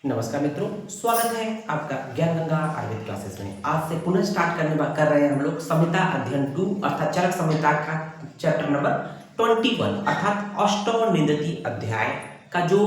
नमस्कार मित्रों, स्वागत है आपका ज्ञान गंगा आयुर्वेद क्लासेस में। आज से पुनः स्टार्ट कर रहे हैं हम लोग संहिता अध्ययन 2 अर्थात चरक संहिता का चैप्टर नंबर 21 अर्थात अष्टोनिंदति अध्याय का जो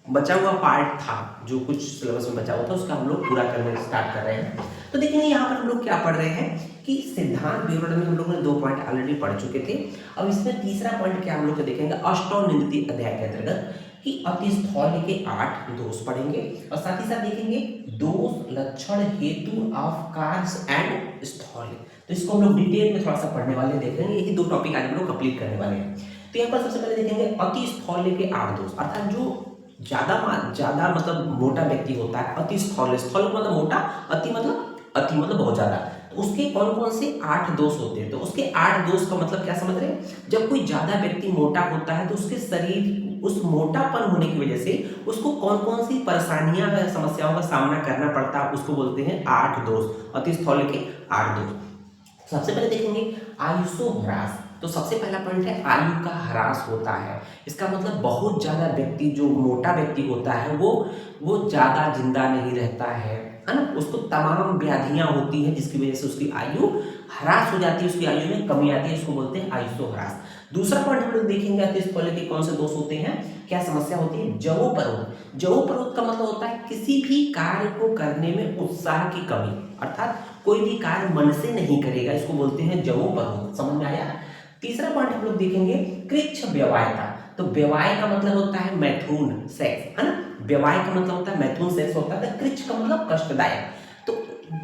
बचा हुआ पार्ट था, जो कुछ सिलेबस में बचा हुआ था, उसका हम लोग पूरा करने स्टार्ट कर रहे हैं। तो देखिए यहाँ पर हम लोग क्या पढ़ रहे हैं कि सिद्धांत विवरण में हम लोगों ने 2 पॉइंट ऑलरेडी पढ़ चुके थे। अब इसमें तीसरा पॉइंट क्या हम लोग देखेंगे अष्टोनिंदति अध्याय के अंतर्गत कि अतिस्थौल्य के 8 दोष पढ़ेंगे और साथ ही साथ देखेंगे दोष लक्षण हेतु ऑफ कार्स एंड स्थौल्य। तो इसको हम लोग डिटेल में थोड़ा सा पढ़ने वाले देखेंगे। यही 2 टॉपिक आज हम लोग कंप्लीट करने वाले हैं। तो यहाँ पर सबसे पहले देखेंगे अतिस्थौल्य के 8 दोष अर्थात जो ज्यादा मतलब मोटा व्यक्ति होता है। अतिस्थौल्य, स्थौल्य मतलब मोटा, अति मतलब बहुत ज्यादा। तो उसके कौन कौन से 8 दोष होते हैं। तो उसके 8 दोष का मतलब क्या समझ रहे हैं। जब कोई ज्यादा व्यक्ति मोटा होता है तो उसके शरीर उस मोटापन होने की वजह से उसको कौन कौन सी परेशानियां समस्याओं का सामना करना पड़ता है, उसको बोलते हैं 8 दोष, अतिस्थौल्य के 8 दोष। सबसे पहले देखेंगे आयुषो ह्रास। तो सबसे पहला पॉइंट है आयु का ह्रास होता है। इसका मतलब बहुत ज्यादा व्यक्ति, जो मोटा व्यक्ति होता है वो ज्यादा जिंदा नहीं रहता है ना। उसको तमाम व्याधियां होती हैं जिसकी वजह से उसकी आयु ह्रास हो जाती है, उसकी आयु में कमी आती है, उसको बोलते हैं आयुषो ह्रास। दूसरा पॉइंट हम लोग देखेंगे अतिस्थौल्य के कौन से दोष होते हैं, क्या समस्या होती है। जवोपरोध। जवोपरोध का मतलब होता है किसी भी कार्य को करने में उत्साह की कमी, अर्थात कोई भी कार्य मन से नहीं करेगा, इसको बोलते हैं जवोपरोध। समझ में आया। तीसरा पॉइंट हम लोग देखेंगे कृच्छ व्यवायता। तो व्यवाय का मतलब होता है मैथुन, सेक्स, है ना। व्यवाय का मतलब होता है मैथुन, सेक्स होता है। कृच्छ का मतलब कष्टदायक। तो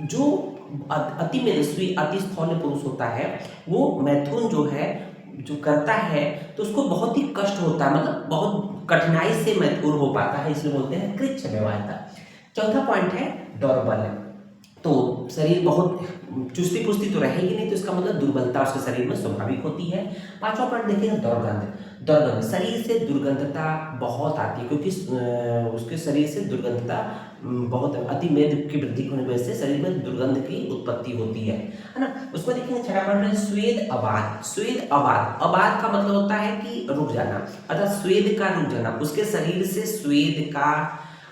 जो अति मेदस्वी अतिस्थौल्य पुरुष होता है वो मैथुन जो करता है तो उसको बहुत ही कष्ट होता है, मतलब बहुत कठिनाई से मैथुन हो पाता है, इसलिए बोलते हैं कृच्छ व्यवायता। चौथा पॉइंट है दौर्बल्य। तो शरीर बहुत चुस्ती पुस्ती तो रहेगी नहीं, तो इसका मतलब दुर्बलता उसके शरीर में स्वाभाविक होती है। पांचवा पॉइंट देखेंगे दुर्गंध। शरीर से दुर्गंधता बहुत आती है क्योंकि उसके शरीर से दुर्गंधता बहुत अति मेद की वृद्धि होने की वजह से शरीर में दुर्गंध की उत्पत्ति होती है ना। उसको देखेंगे छठा पॉइंट है स्वेद अबाध। स्वेद अबाध, अबाध का मतलब होता है कि रुक जाना, अर्थात स्वेद का रुक जाना, उसके शरीर से स्वेद का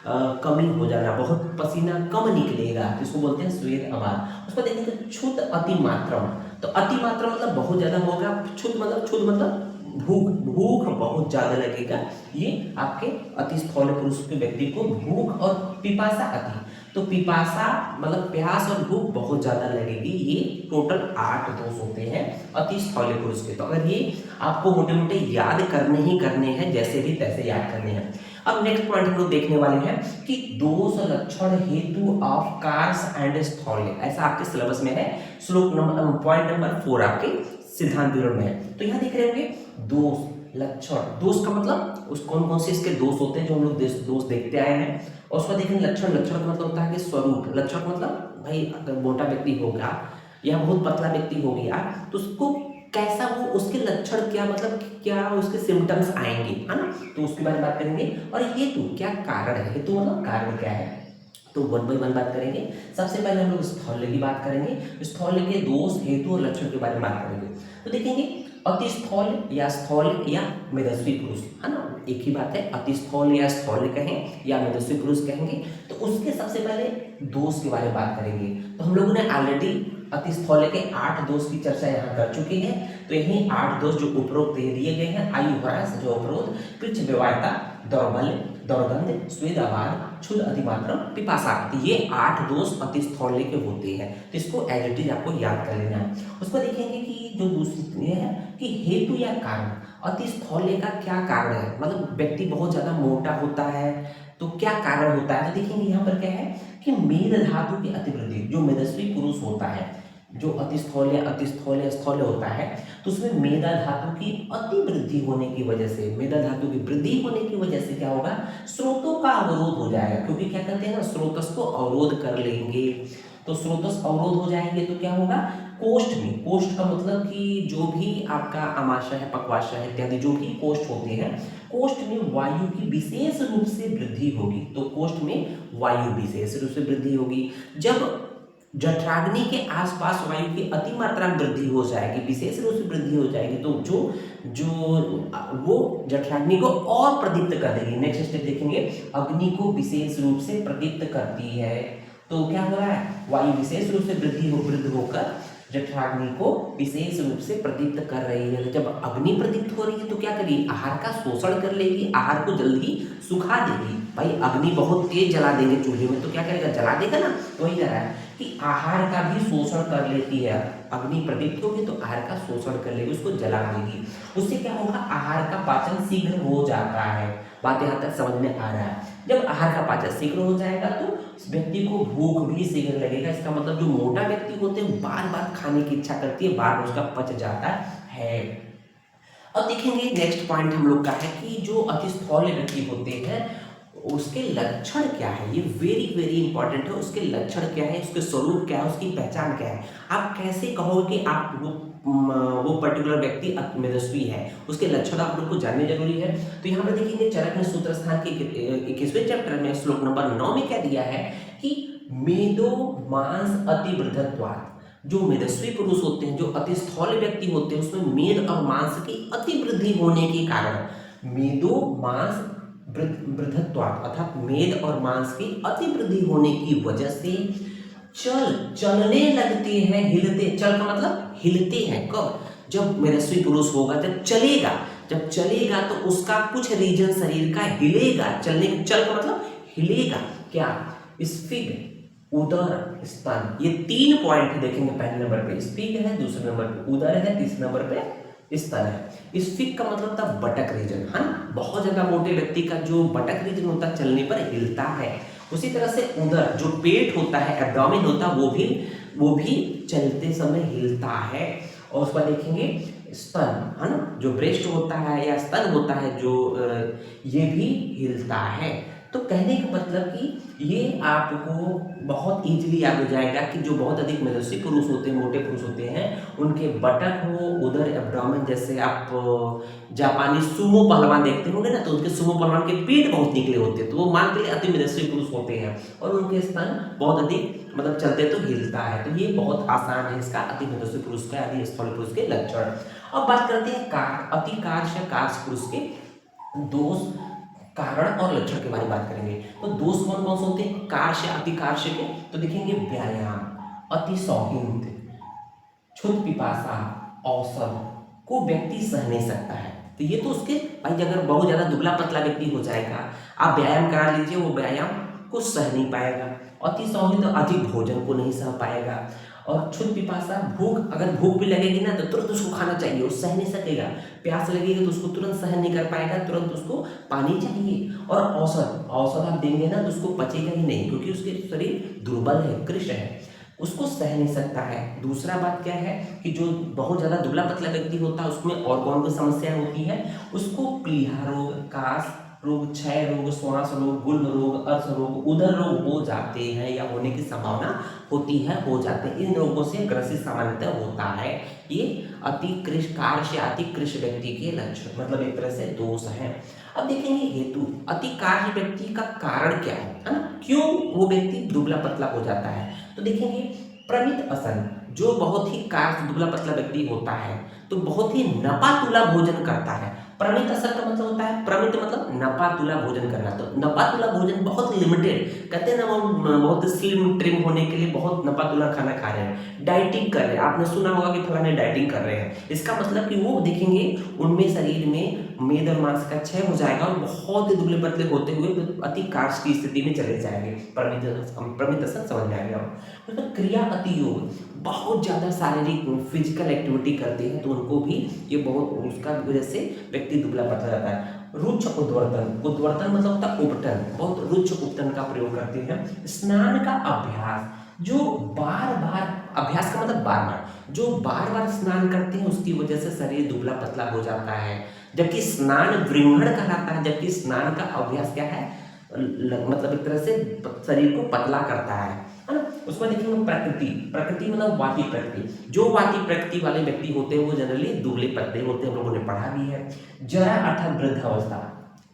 कमी हो जाना, बहुत पसीना कम निकलेगा, इसको बोलते हैं स्वेद अबाध। उसको देखेंगे क्षुध अतिमात्रम। तो अतिमात्रा मतलब बहुत ज्यादा होगा, क्षुध मतलब भूख बहुत ज्यादा लगेगा। ये आपके अतिस्थौल्य पुरुष के व्यक्ति को भूख और पिपासा अति, तो पिपासा मतलब प्यास और भूख बहुत ज्यादा लगेगी। ये टोटल 8 दोष होते हैं अतिस्थौल्य पुरुष के। तो अगर ये आपको मोटे मोटे याद करने ही करने हैं, जैसे भी तैसे याद करने हैं। अब नेक्स्ट पॉइंट हम लोग देखने वाले हैं कि दोष लक्षण हेतु ऑफ कार्स एंड स्थौल्य, ऐसा आपके सिलेबस में है। श्लोक नंबर पॉइंट नंबर 4 आपके सिद्धांत विवरण में है। तो यहाँ देख रहे होंगे दोष लक्षण। दोष का मतलब उस कौन कौन से इसके दोष होते हैं जो हम लोग दोष देखते आए हैं। और उसका देखेंगे लक्षण। लक्षण का मतलब होता है कि स्वरूप। लक्षण का मतलब भाई अगर मोटा व्यक्ति होगा या बहुत पतला व्यक्ति हो गया तो उसको कैसा, वो उसके लक्षण क्या, मतलब क्या उसके सिम्टम्स आएंगे, है ना। तो उसके बारे में बात करेंगे। और हेतु क्या कारण है, हेतु मतलब कारण क्या है, तो 1 by 1 बात करेंगे। सबसे पहले हम लोग स्थौल्य की बात करेंगे। स्थौल्य के दोष हेतु और लक्षण के बारे में बात करेंगे। तो देखेंगे अतिस्थौल्य या स्थौल्य या मेदस्वी पुरुष, है ना, एक ही बात है। अतिस्थौल्य या स्थौल्य कहें या मेदस्वी पुरुष कहेंगे। तो उसके सबसे पहले दोष के बारे में बात करेंगे। तो हम लोगों ने ऑलरेडी अतिस्थौल्य के 8 दोष की चर्चा यहाँ कर चुके हैं। तो यही 8 दोष जो उपरोक्त दिए गए हैं, आयु ह्रास, जो अवरोध, कृच्छ व्यवायता, दौर्बल्य, दौर्गंध, स्वेद अबाध, क्षुध अतिमात्रम, पिपासा, ये 8 दोष अतिस्थौल्य के होते हैं। तो इसको एज इट इज आपको याद कर लेना है। उसको देखेंगे कि जो दूसरी है कि हेतु या कारण, अतिस्थौल्य का क्या कारण है, मतलब व्यक्ति बहुत ज्यादा मोटा होता है तो क्या कारण होता है। तो देखेंगे यहाँ पर क्या है कि मेद धातु की अतिवृद्धि। जो मेदस्वी पुरुष होता है, जो अतिस्थौल्य स्थौल्य होता है, तो उसमें मेदा धातु की अति वृद्धि होने की वजह से, मेदा धातु की वृद्धि होने की वजह से क्या होगा, स्रोतों का अवरोध हो जाएगा। क्योंकि क्या कहते हैं ना, स्रोतस को अवरोध कर लेंगे। तो स्रोतस अवरोध हो जाएंगे तो क्या होगा, कोष्ठ में, कोष्ठ का मतलब कि जो भी आपका आमाशय है, पक्वाशय है इत्यादि जो भी कोष्ठ होते हैं, कोष्ठ में वायु की विशेष रूप से वृद्धि होगी। तो कोष्ठ में वायु विशेष रूप से वृद्धि होगी। जब जठराग्नि के आसपास वायु की अति मात्रा में वृद्धि हो जाएगी, विशेष रूप से वृद्धि हो जाएगी, तो जो जो वो जठराग्नि को और प्रदीप्त कर देगी। नेक्स्ट स्टेप देखेंगे, अग्नि को विशेष रूप से प्रदीप्त करती है। तो क्या हो रहा है, वायु विशेष रूप से वृद्धि होकर जठराग्नि को विशेष रूप से प्रदीप्त कर रही है। जब अग्नि प्रदीप्त हो रही है तो क्या करेगी, आहार का शोषण कर लेगी, आहार को जल्दी सुखा देगी। भाई अग्नि बहुत तेज जला देंगे चूल्हे में तो क्या करेगा, जला देगा ना। तो वही कह रहा है कि आहार का भी शोषण कर लेती है। अग्नि प्रदीप्त होगी तो आहार का शोषण कर लेगी, उसको जला देगी। उससे क्या होगा, आहार का पाचन शीघ्र हो जाता है। बात यहाँ तक समझ में आ रहा है। जब आहार का पाचन शीघ्र हो जाएगा तो व्यक्ति को भूख भी शीघ्र लगेगा। इसका मतलब जो मोटा व्यक्ति होते हैं बार बार खाने की इच्छा करती है, बार उसका पच जाता है। अब देखेंगे नेक्स्ट पॉइंट हम लोग का है कि जो अतिस्थौल्य व्यक्ति होते हैं उसके लक्षण क्या है। ये वेरी वेरी इंपॉर्टेंट है। उसके लक्षण क्या है, उसके स्वरूप क्या है, उसकी पहचान क्या है। आप कैसे कहोगे कि आप वो पर्टिकुलर व्यक्ति मेदस्वी है, उसके लक्षण आप लोग को जानने जरूरी है। तो यहाँ पर देखेंगे चरक ने सूत्र स्थान के 21वें चैप्टर में श्लोक नंबर 9 में क्या दिया है कि मेदो मांस अतिवृद्धत्वात्, जो मेदस्वी पुरुष होते हैं, जो अतिस्थौल्य व्यक्ति होते हैं, उसमें मेद और मांस की अति वृद्धि होने के कारण, मेदो मांस वृद्धत्वात् अर्थात मेद और मांस की अति वृद्धि होने की वजह से चलने लगते हैं, हिलते। चल का मतलब हिलते हैं। कब, जब मेदस्वी पुरुष होगा, जब चलेगा तो उसका कुछ रीजन शरीर का हिलेगा। चलने, चल का मतलब हिलेगा। क्या, स्फिग, उदर, स्तन, ये 3 पॉइंट देखेंगे। पहले नंबर पे स्फिग है, दूसरे नंबर पे उदर है, तीसरे नंबर पे स्तन है। स्फिग का मतलब था बटक रीजन, है ना। बहुत ज्यादा मोटे व्यक्ति का जो बटक रीजन होता है चलने पर हिलता है। उसी तरह से उदर, जो पेट होता है, एब्डोमेन होता है, वो भी चलते समय हिलता है। और उसका देखेंगे स्तन, है ना, जो ब्रेस्ट होता है या स्तन होता है जो ये भी हिलता है। तो कहने का मतलब कि ये आपको बहुत इजीली याद हो जाएगा कि जो बहुत अधिक मेदस्वी पुरुष होते हैं, मोटे पुरुष होते हैं, उनके बटक हो, उधर एब्डोमेन, जैसे आप जापानी सुमो पहलवान देखते होंगे ना, तो उनके सुमो पहलवान के पेट बहुत निकले होते हैं, तो वो मान के लिए अति मेदस्वी पुरुष होते हैं। और उनके स्तन बहुत अधिक मतलब चलते तो हिलता है। तो ये बहुत आसान है इसका अति मेदस्वी पुरुष का, अति स्थूल पुरुष के लक्षण। अब बात करते हैं अति कार्य कार्य पुरुष के दोष, कारण और लक्षण के बारे में बात करेंगे। तो दोष कौन कौन से होते हैं कार्य अति कार्य के, तो देखेंगे व्यायाम, अति शौकीन, क्षुध पिपासा, औषध को व्यक्ति सह नहीं सकता है। तो ये तो उसके भाई, अगर बहुत ज्यादा दुबला पतला व्यक्ति हो जाएगा, आप व्यायाम करा लीजिए, वो व्यायाम को सह नहीं पाएगा। अति शौकीन तो अधिक भोजन को नहीं सह पाएगा। और क्षुध पिपासा, भूख, अगर भूख भी लगेगी ना तो तुरंत उसको खाना चाहिए, वो सह नहीं सकेगा। प्यास लगेगी तो उसको तुरंत सहन नहीं कर पाएगा, तुरंत उसको पानी चाहिए। और औषध आप देंगे ना तो उसको पचेगा ही नहीं, क्योंकि उसके शरीर दुर्बल है, कृष्ण है, उसको सह नहीं सकता है। दूसरा बात क्या है कि जो बहुत ज़्यादा दुबला पतला व्यक्ति होता है उसमें और कौन सी समस्या होती है, उसको प्लीहा रोग, काश रोग, क्षय रोग, श्वास रोग, गुल्म रोग, अर्श रोग, उदर रोग हो जाते हैं या होने की संभावना होती है, हो जाते हैं। इन रोगों से ग्रसित सामान्यतः होता है। ये अति कृश कार्य से अति कृश व्यक्ति के लक्षण, मतलब एक तरह से दोष है। अब देखेंगे हेतु, अति कार्य व्यक्ति का कारण क्या है ना, क्यों वो व्यक्ति दुबला पतला हो जाता है। तो देखेंगे प्रमित असन, जो बहुत ही कार्य दुबला पतला व्यक्ति होता है तो बहुत ही नपा तुला भोजन करता है। प्रमित असन का मतलब होता है, प्रमित मतलब नपा तुला भोजन करना। तो नपा तुला भोजन बहुत लिमिटेड, कहते हैं ना वो बहुत स्लिम ट्रिम होने के लिए बहुत नपा तुला खाना खा रहे हैं, डाइटिंग कर रहे हैं। आपने सुना होगा कि फलाने डाइटिंग कर रहे हैं, इसका मतलब कि वो देखेंगे उनमें शरीर में मेद और मांस का क्षय हो जाएगा और बहुत ही दुबले पतले होते हुए अति कार्य की स्थिति में चले जाएंगे। प्रमित असन समझ में आ गया। मतलब क्रिया अति योग, बहुत ज़्यादा शारीरिक फिजिकल एक्टिविटी करते हैं तो उनको भी ये बहुत, उसका वजह से व्यक्ति दुबला पतला जाता है। रुच्छ उद्वर्तन, उद्वर्तन मतलब होता है उपटन, बहुत रुच्छ उपटन का प्रयोग करते हैं। स्नान का अभ्यास, जो बार बार, अभ्यास का मतलब बार बार, जो बार बार स्नान करते हैं उसकी वजह से शरीर दुबला पतला हो जाता है। जबकि स्नान वृंगण कहलाता है, जबकि स्नान का अभ्यास क्या है, मतलब एक तरह से शरीर को पतला करता है ना। उसमें देखेंगे प्रकृति, प्रकृति मतलब वाती प्रकृति, जो वाती प्रकृति वाले व्यक्ति होते हैं वो जनरली दुबले पतले होते हैं, हम लोगों ने पढ़ा भी है। जरा अर्थात वृद्ध अवस्था,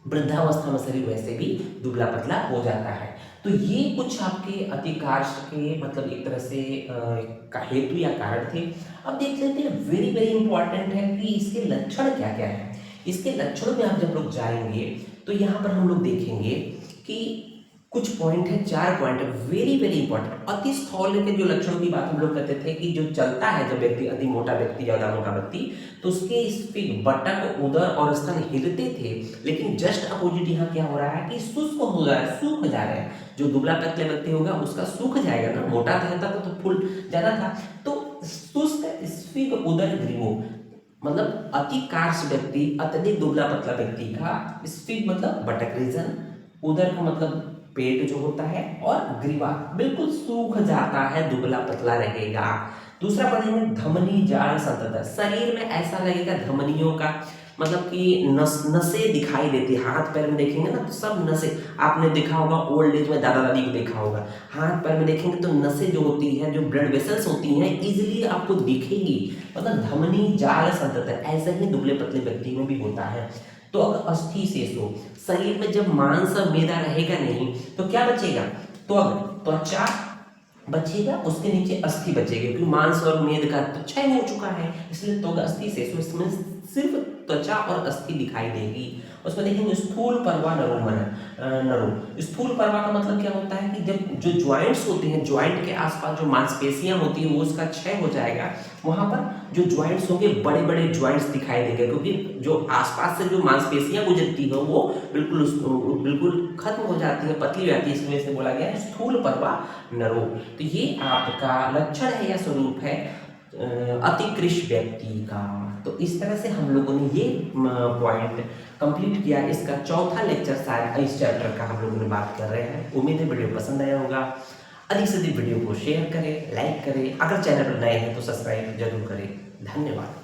वृद्धावस्था में शरीर वैसे भी दुबला पतला हो जाता है। तो ये कुछ आपके अतिकार्ष के मतलब एक तरह से का हेतु या कारण थे। अब देख लेते हैं, वेरी वेरी इंपॉर्टेंट है कि इसके लक्षण क्या क्या है। इसके लक्षणों में आप जब लोग जाएंगे तो यहाँ पर हम लोग देखेंगे कि कुछ पॉइंट है, 4 पॉइंट है, वेरी वेरी इंपॉर्टेंट। अति स्थौल्य के जो लक्षणों की बात हम लोग करते थे कि जो चलता है जब व्यक्ति अति मोटा व्यक्ति, ज्यादा मोटा व्यक्ति, तो उसके स्फीग, बटक, उदर और स्तन हिलते थे, लेकिन जस्ट अपोजिट यहाँ क्या हो रहा है कि शुष्क हो रहा है, सूख जा रहा है। जो दुबला पतला व्यक्ति होगा उसका सूख जाएगा ना, मोटा रहता था तो फुल ज्यादा था, तो शुष्क स्फीग उदर ग्रीवो, मतलब अति कार्स व्यक्ति, अत्यधिक दुबला पतला व्यक्ति का स्फीग मतलब बटक रीजन, उदर का मतलब पेट जो होता है, और ग्रीवा बिल्कुल सूख जाता है, दुबला पतला रहेगा। दूसरा पढ़ेंगे धमनी जाल संतत, शरीर में ऐसा लगेगा धमनियों का मतलब कि नसें दिखाई देती है। हाथ पैर में देखेंगे ना तो सब नसें, आपने देखा होगा ओल्ड एज में, दादा दादी को देखा होगा, हाथ पैर में देखेंगे तो नसें जो होती हैं, जो ब्लड वेसल्स होती हैं, इजीली आपको दिखेगी, मतलब धमनी जाल संतत है। ऐसा ही दुबले पतले व्यक्ति में भी होता है। तो अगर अस्थि शेष हो, शरीर में जब मांस और मेदा रहेगा नहीं तो क्या बचेगा, तो अगर त्वचा बचेगा, उसके नीचे अस्थि बचेगी, क्योंकि मांस और मेद का तो क्षय हो चुका है, इसलिए तो अस्थि शेष, इसमें सिर्फ त्वचा और अस्थि दिखाई देगी। उसमें देखेंगे स्थूल पर्वा नरो, स्थूल पर्वा का मतलब क्या होता है कि जब जो ज्वाइंट्स होते हैं, ज्वाइंट के आसपास जो मांसपेशियां होती हैं वो उसका क्षय हो जाएगा, वहां पर जो ज्वाइंट्स होंगे बड़े बड़े ज्वाइंट्स दिखाई देंगे, क्योंकि जो आसपास से जो मांसपेशियां गुजरती है वो बिल्कुल खत्म हो जाती है, पतली हो जाती है, इस वजह से बोला गया है स्थूल पर्वा नरो। तो ये आपका लक्षण है या स्वरूप है अतिकृश व्यक्ति का। तो इस तरह से हम लोगों ने ये पॉइंट कंप्लीट किया। इसका चौथा लेक्चर शायद इस चैप्टर का हम लोगों ने बात कर रहे हैं। उम्मीद है वीडियो पसंद आया होगा। अधिक से अधिक वीडियो को शेयर करें, लाइक करें, अगर चैनल पर नए हैं तो सब्सक्राइब जरूर करें। धन्यवाद।